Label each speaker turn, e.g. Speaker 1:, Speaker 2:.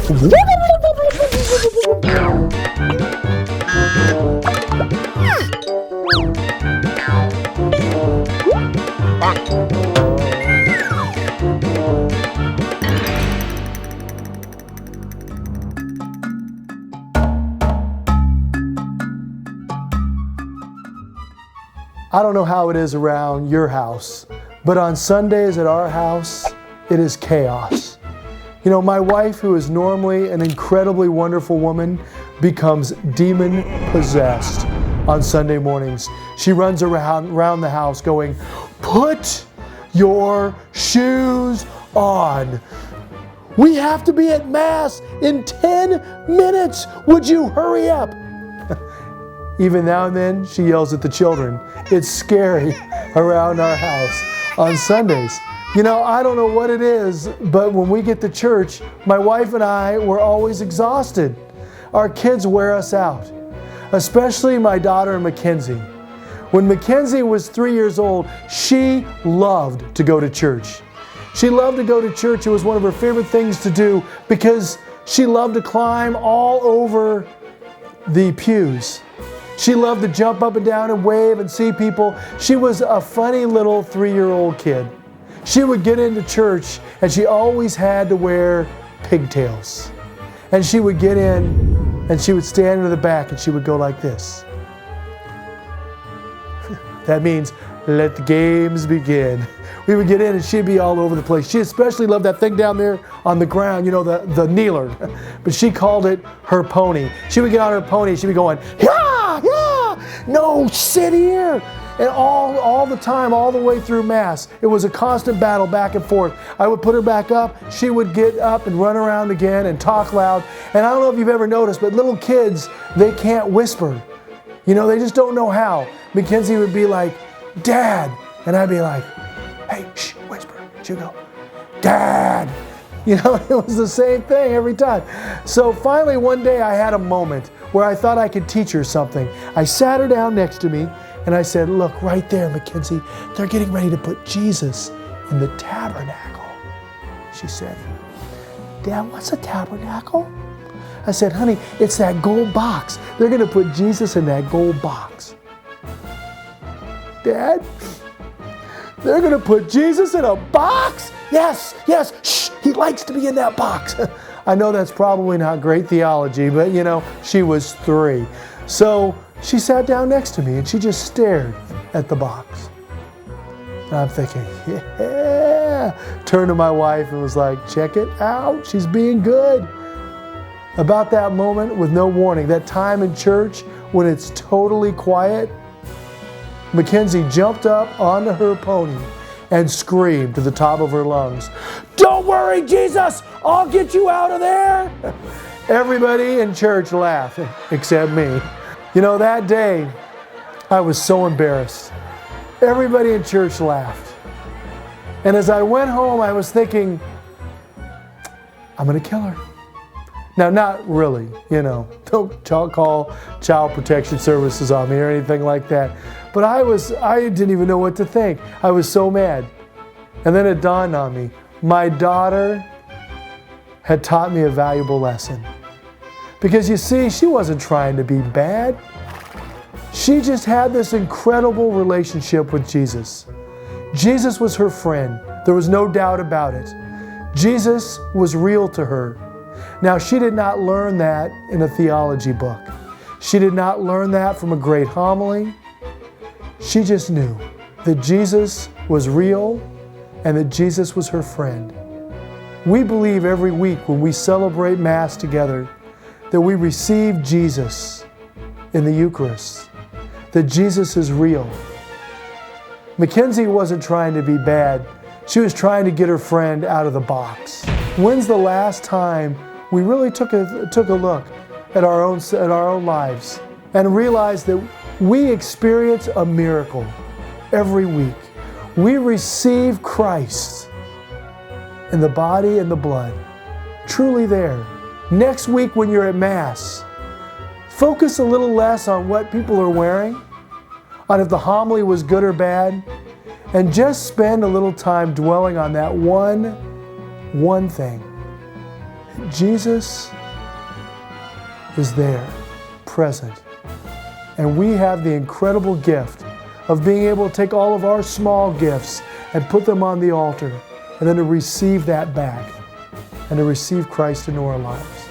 Speaker 1: I don't know how it is around your house, but on Sundays at our house, it is chaos. You know, my wife, who is normally an incredibly wonderful woman, becomes demon-possessed on Sunday mornings. She runs around the house going, "Put your shoes on. We have to be at Mass in 10 minutes. Would you hurry up?" Even now and then, she yells at the children. It's scary around our house on Sundays. You know, I don't know what it is, but when we get to church, my wife and I, we're always exhausted. Our kids wear us out, especially my daughter Mackenzie. When Mackenzie was 3 years old, she loved to go to church. She loved to go to church. It was one of her favorite things to do because she loved to climb all over the pews. She loved to jump up and down and wave and see people. She was a funny little 3-year-old kid. She would get into church and she always had to wear pigtails. And she would get in and she would stand in the back and she would go like this. That means, "Let the games begin." We would get in and she'd be all over the place. She especially loved that thing down there on the ground, you know, the kneeler. But she called it her pony. She would get on her pony, she'd be going, "Yeah, yeah, no, sit here." And all the time, all the way through Mass, it was a constant battle back and forth. I would put her back up, she would get up and run around again and talk loud. And I don't know if you've ever noticed, but little kids, they can't whisper. You know, they just don't know how. Mackenzie would be like, "Dad," and I'd be like, "Hey, shh, whisper." She'd go, "Dad." You know, it was the same thing every time. So finally one day I had a moment where I thought I could teach her something. I sat her down next to me and I said, "Look, right there, Mackenzie, they're getting ready to put Jesus in the tabernacle." She said, "Dad, what's a tabernacle?" I said, "Honey, it's that gold box. They're going to put Jesus in that gold box." "Dad, they're going to put Jesus in a box?" "Yes, yes, shh, he likes to be in that box." I know that's probably not great theology, but you know, she was 3. So she sat down next to me and she just stared at the box. And I'm thinking, yeah. Turned to my wife and was like, "Check it out, she's being good." About that moment, with no warning, that time in church when it's totally quiet, Mackenzie jumped up onto her pony and screamed to the top of her lungs, "Don't worry, Jesus, I'll get you out of there." Everybody in church laughed, except me. You know, that day, I was so embarrassed. Everybody in church laughed. And as I went home, I was thinking, I'm going to kill her. Now, not really, you know, don't call Child Protection Services on me or anything like that. But I didn't even know what to think. I was so mad. And then it dawned on me, my daughter had taught me a valuable lesson. Because you see, she wasn't trying to be bad. She just had this incredible relationship with Jesus. Jesus was her friend. There was no doubt about it. Jesus was real to her. Now, she did not learn that in a theology book. She did not learn that from a great homily. She just knew that Jesus was real and that Jesus was her friend. We believe every week when we celebrate Mass together that we receive Jesus in the Eucharist, that Jesus is real. Mackenzie wasn't trying to be bad. She was trying to get her friend out of the box. When's the last time we really took a look at our own lives and realized that we experience a miracle every week? We receive Christ in the body and the blood, truly there. Next week when you're at Mass, focus a little less on what people are wearing, on if the homily was good or bad, and just spend a little time dwelling on that one thing. Jesus is there, present. And we have the incredible gift of being able to take all of our small gifts and put them on the altar, and then to receive that back and to receive Christ into our lives.